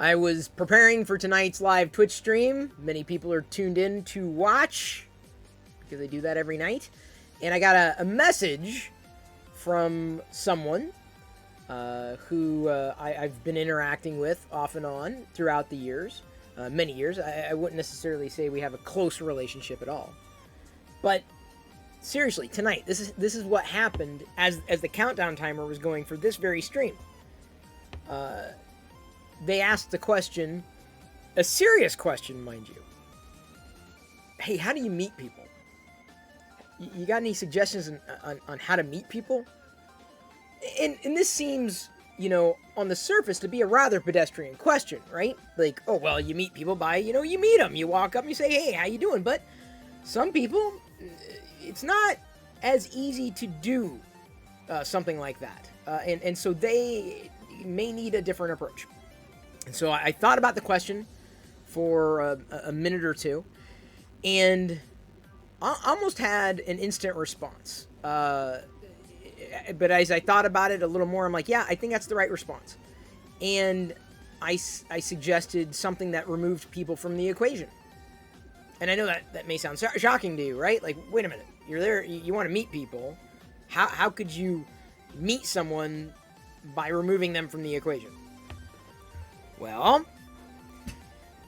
I was preparing for tonight's live Twitch stream. Many people are tuned in to watch because I do that every night. And I got a message from someone who I've been interacting with off and on throughout the years, many years. I wouldn't necessarily say we have a close relationship at all. But seriously, tonight, this is what happened as the countdown timer was going for this very stream. They asked the question, a serious question, mind you. Hey, how do you meet people? You got any suggestions on how to meet people? And this seems, on the surface to be a rather pedestrian question, right? Like, oh, well, you meet people by, you meet them. You walk up and you say, hey, how you doing? But some people, it's not as easy to do something like that. And so they may need a different approach. And so I thought about the question for a minute or two, and I almost had an instant response. But as I thought about it a little more, I'm like, yeah, I think that's the right response. And I suggested something that removed people from the equation. And I know that may sound shocking to you, right? Like, wait a minute, you're there, you want to meet people. How could you meet someone by removing them from the equation? Well,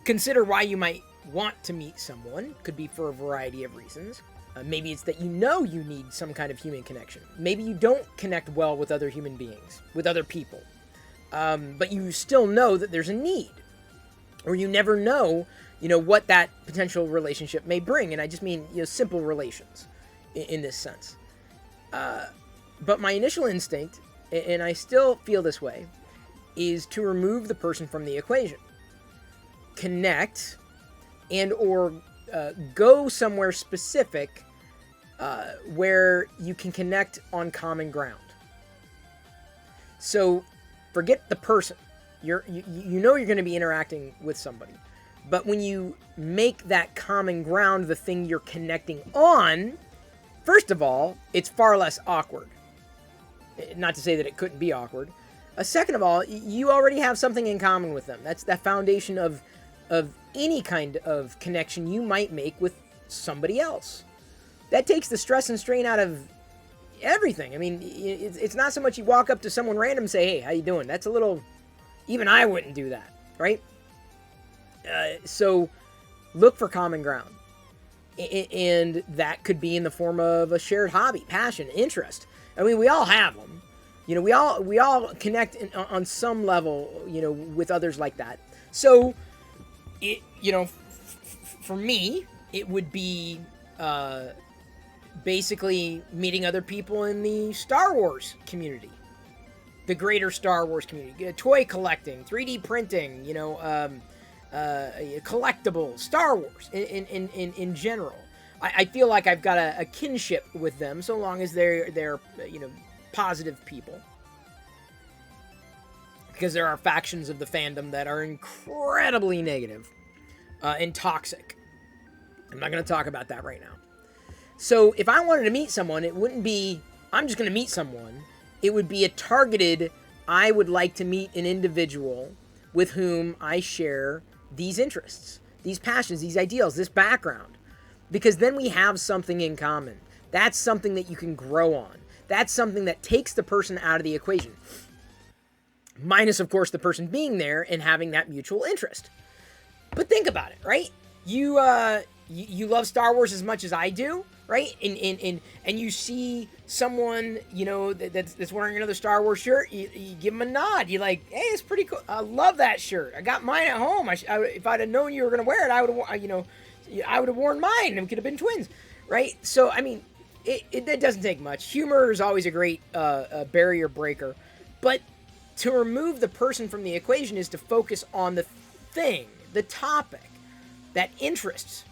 consider why you might want to meet someone. Could be for a variety of reasons. Maybe it's that you need some kind of human connection. Maybe you don't connect well with other human beings, with other people. But you still know that there's a need. Or you never know, what that potential relationship may bring. And I just mean, simple relations in this sense. But my initial instinct, and I still feel this way, is to remove the person from the equation. Connect and or go somewhere specific where you can connect on common ground. So forget the person. You're going to be interacting with somebody. But when you make that common ground the thing you're connecting on, first of all, it's far less awkward. Not to say that it couldn't be awkward. Second of all, you already have something in common with them. That's that foundation of any kind of connection you might make with somebody else. That takes the stress and strain out of everything. I mean, it's not so much you walk up to someone random and say, hey, how you doing? That's a little... Even I wouldn't do that, right? So look for common ground. And that could be in the form of a shared hobby, passion, interest. I mean, we all have them. We all connect on some level, with others like that. So, for me, it would be basically meeting other people in the Star Wars community, the greater Star Wars community, toy collecting, 3D printing, collectibles, Star Wars in general. I feel like I've got a kinship with them so long as they're positive people. Because there are factions of the fandom that are incredibly negative and toxic. I'm not going to talk about that right now. So if I wanted to meet someone, it wouldn't be, I'm just going to meet someone. It would be a targeted, I would like to meet an individual with whom I share these interests, these passions, these ideals, this background. Because then we have something in common. That's something that you can grow on. That's something that takes the person out of the equation. Minus, of course, the person being there and having that mutual interest. But think about it, right? You love Star Wars as much as I do, right? And you see someone, that's wearing another Star Wars shirt, you give them a nod. You're like, hey, it's pretty cool. I love that shirt. I got mine at home. If I'd have known you were going to wear it, I would have worn mine, and we could have been twins, right? So, I mean, it doesn't take much. Humor is always a great barrier breaker. But to remove the person from the equation is to focus on the thing, the topic, that interests.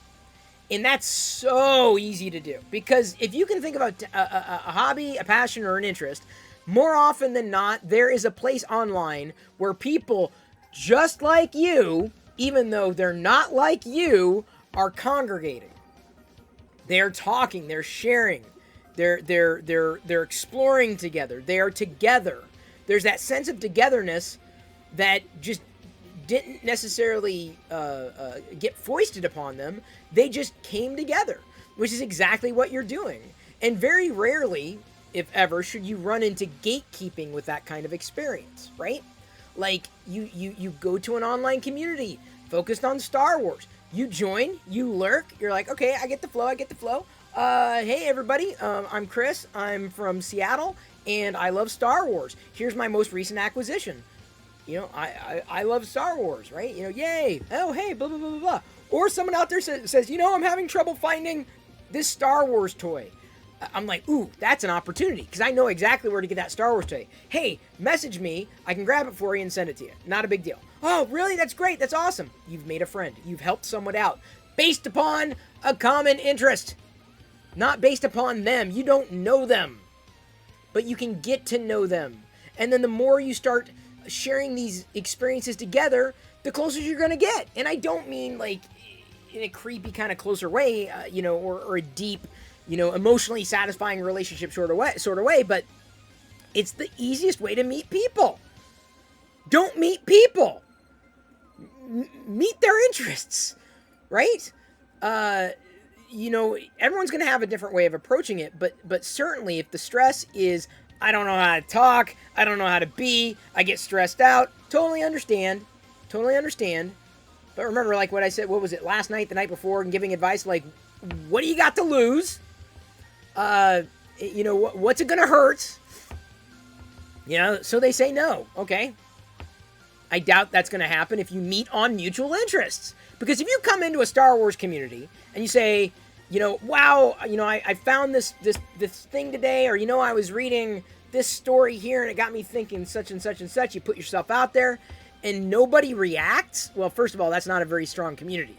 And that's so easy to do. Because if you can think about a hobby, a passion, or an interest, more often than not, there is a place online where people just like you, even though they're not like you, are congregating. They're talking, they're sharing, they're exploring together, they are together. There's that sense of togetherness that just didn't necessarily get foisted upon them. They just came together, which is exactly what you're doing. And very rarely, if ever, should you run into gatekeeping with that kind of experience, right? Like, you go to an online community focused on Star Wars. You join, you lurk, you're like, okay, I get the flow. Hey, everybody, I'm Chris. I'm from Seattle, and I love Star Wars. Here's my most recent acquisition. I love Star Wars, right? Yay. Oh, hey, blah, blah, blah, blah, blah. Or someone out there says, I'm having trouble finding this Star Wars toy. I'm like, ooh, that's an opportunity, because I know exactly where to get that Star Wars toy. Hey, message me. I can grab it for you and send it to you. Not a big deal. Oh, really? That's great. That's awesome. You've made a friend. You've helped someone out based upon a common interest, not based upon them. You don't know them, but you can get to know them. And then the more you start sharing these experiences together, the closer you're going to get. And I don't mean like in a creepy kind of closer way, or a deep, emotionally satisfying relationship sort of way, but it's the easiest way to meet people. Don't meet people. Meet their interests, right? Everyone's going to have a different way of approaching it, but certainly if the stress is, I don't know how to talk, I don't know how to be, I get stressed out, totally understand. But remember, like what I said, what was it, last night, the night before, and giving advice, like, what do you got to lose? What's it gonna hurt? So they say no. Okay. I doubt that's gonna happen if you meet on mutual interests. Because if you come into a Star Wars community and you say, wow, I found this thing today, or, I was reading this story here and it got me thinking such and such and such. You put yourself out there and nobody reacts. Well, first of all, that's not a very strong community.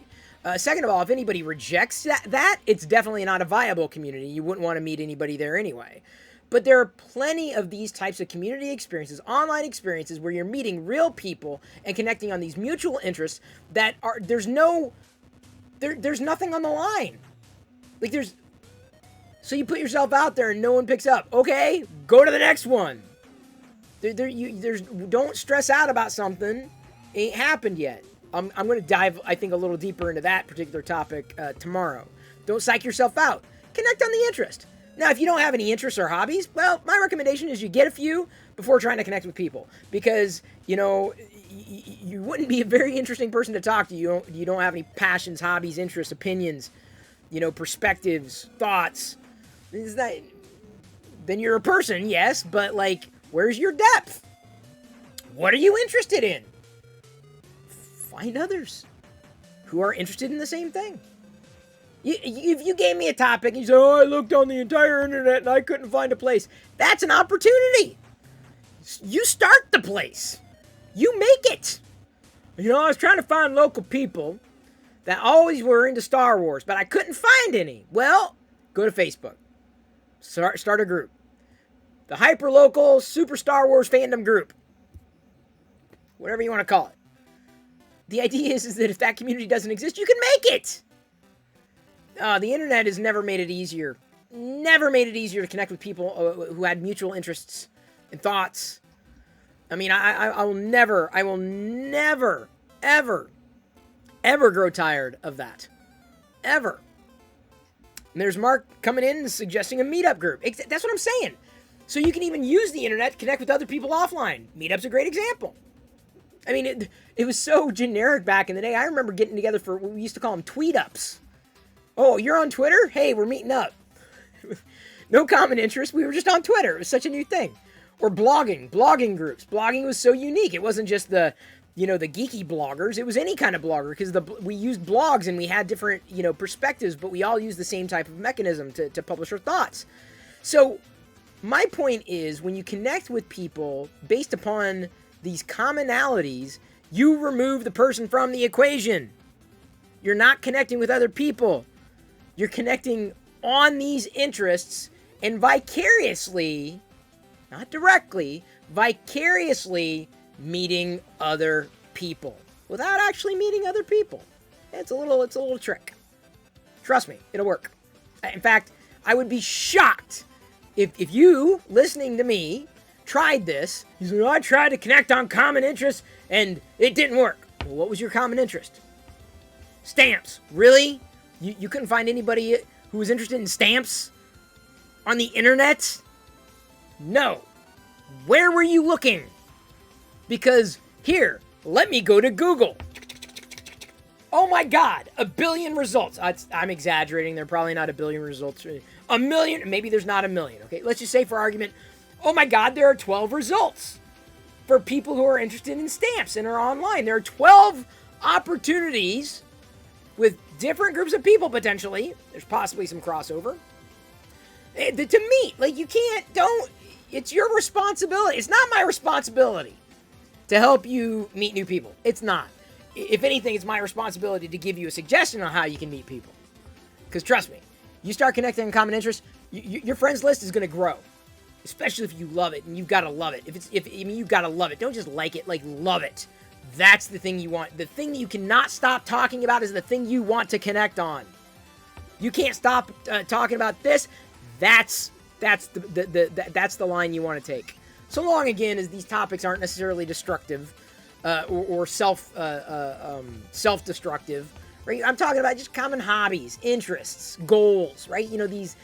Second of all, if anybody rejects that, it's definitely not a viable community. You wouldn't want to meet anybody there anyway. But there are plenty of these types of community experiences, online experiences, where you're meeting real people and connecting on these mutual interests that are, there's nothing on the line. Like so you put yourself out there and no one picks up. Okay, go to the next one. Don't stress out about something. It ain't happened yet. I'm going to dive, I think, a little deeper into that particular topic tomorrow. Don't psych yourself out. Connect on the interest. Now, if you don't have any interests or hobbies, well, my recommendation is you get a few before trying to connect with people. Because, you wouldn't be a very interesting person to talk to. You don't have any passions, hobbies, interests, opinions, perspectives, thoughts. Then you're a person, yes, but, like, where's your depth? What are you interested in? Find others who are interested in the same thing. If you gave me a topic and you say, I looked on the entire internet and I couldn't find a place, that's an opportunity. You start the place. You make it. I was trying to find local people that always were into Star Wars, but I couldn't find any. Well, go to Facebook. Start a group. The hyper-local Super Star Wars fandom group. Whatever you want to call it. The idea is that if that community doesn't exist, you can make it. The internet has never made it easier. Never made it easier to connect with people who had mutual interests and thoughts. I mean, I will never, ever grow tired of that. Ever. And there's Mark coming in and suggesting a meetup group. That's what I'm saying. So you can even use the internet to connect with other people offline. Meetup's a great example. I mean, it was so generic back in the day. I remember getting together for what we used to call them tweet-ups. Oh, you're on Twitter? Hey, we're meeting up. No common interest. We were just on Twitter. It was such a new thing. Or blogging groups. Blogging was so unique. It wasn't just the geeky bloggers. It was any kind of blogger, because we used blogs and we had different, perspectives, but we all used the same type of mechanism to publish our thoughts. So my point is, when you connect with people based upon these commonalities, you remove the person from the equation. You're not connecting with other people. You're connecting on these interests and vicariously, not directly, vicariously meeting other people without actually meeting other people. It's a little trick. Trust me, it'll work. In fact, I would be shocked if you, listening to me, tried this. You said, I tried to connect on common interests and it didn't work. Well, what was your common interest? Stamps. Really? You couldn't find anybody who was interested in stamps on the internet? No. Where were you looking? Because here, let me go to Google. Oh my God, 1 billion results. I'm exaggerating. There are probably not 1 billion results. 1 million, maybe there's not 1 million. Okay, let's just say for argument, oh my God, there are 12 results for people who are interested in stamps and are online. There are 12 opportunities with different groups of people potentially. There's possibly some crossover. To meet, like it's your responsibility. It's not my responsibility to help you meet new people. It's not. If anything, it's my responsibility to give you a suggestion on how you can meet people. Because trust me, you start connecting in common interests, your friends list is going to grow. Especially if you love it, and you've got to love it. You've got to love it. Don't just like it, like love it. That's the thing you want. The thing that you cannot stop talking about is the thing you want to connect on. You can't stop talking about this. That's the line you want to take. So long, again, as these topics aren't necessarily destructive or self-destructive, right? I'm talking about just common hobbies, interests, goals, right? You know, these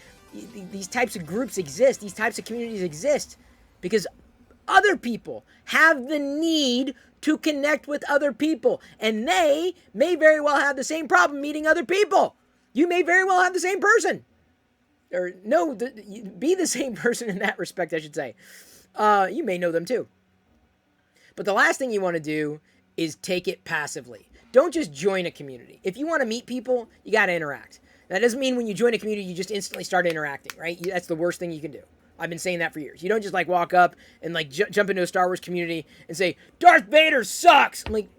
types of groups exist. These types of communities exist because other people have the need to connect with other people, and they may very well have the same problem meeting other people. You may very well have the same person. Or no, be the same person in that respect, I should say. You may know them too. But the last thing you want to do is take it passively. Don't just join a community. If you want to meet people, you got to interact. That doesn't mean when you join a community, you just instantly start interacting, right? That's the worst thing you can do. I've been saying that for years. You don't just like walk up and like jump into a Star Wars community and say, Darth Vader sucks. I'm like,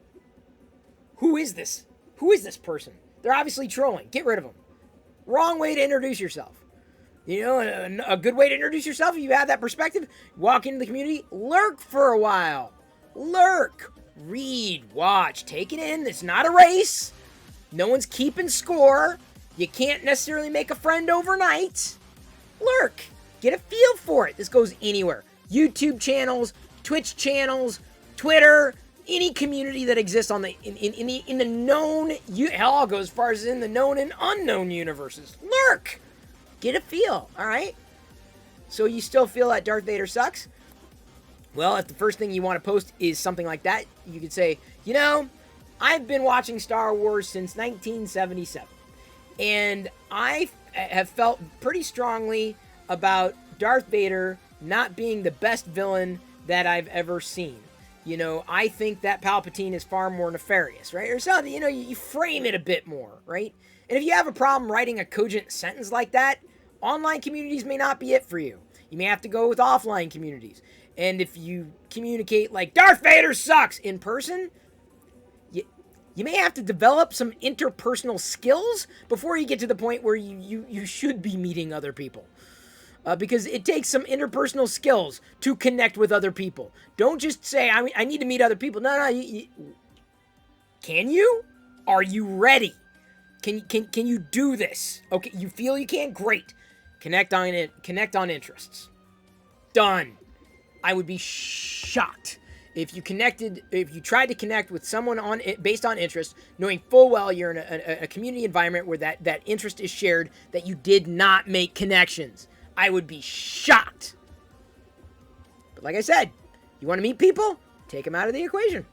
who is this? Who is this person? They're obviously trolling. Get rid of them. Wrong way to introduce yourself. You know, a good way to introduce yourself, if you have that perspective, walk into the community, lurk for a while. Lurk. Read. Watch. Take it in. It's not a race. No one's keeping score. You can't necessarily make a friend overnight. Lurk. Get a feel for it. This goes anywhere. YouTube channels, Twitch channels, Twitter, any community that exists on in the known, hell, I'll go as far as in the known and unknown universes. Lurk. Get a feel, all right? So you still feel that Darth Vader sucks? Well, if the first thing you want to post is something like that, you could say, you know, I've been watching Star Wars since 1977. And I have felt pretty strongly about Darth Vader not being the best villain that I've ever seen. You know, I think that Palpatine is far more nefarious, right? Or something, you know, you frame it a bit more, right? And if you have a problem writing a cogent sentence like that, online communities may not be it for you. You may have to go with offline communities. And if you communicate like, Darth Vader sucks in person, you may have to develop some interpersonal skills before you get to the point where you should be meeting other people. Because it takes some interpersonal skills to connect with other people. Don't just say, I need to meet other people. No. Can you? Are you ready? Can you do this? Okay, you feel you can? Great. Connect on interests. Done. I would be shocked if you tried to connect with someone based on interest, knowing full well you're in a community environment where that interest is shared, that you did not make connections. I would be shocked. But like I said, you want to meet people? Take them out of the equation.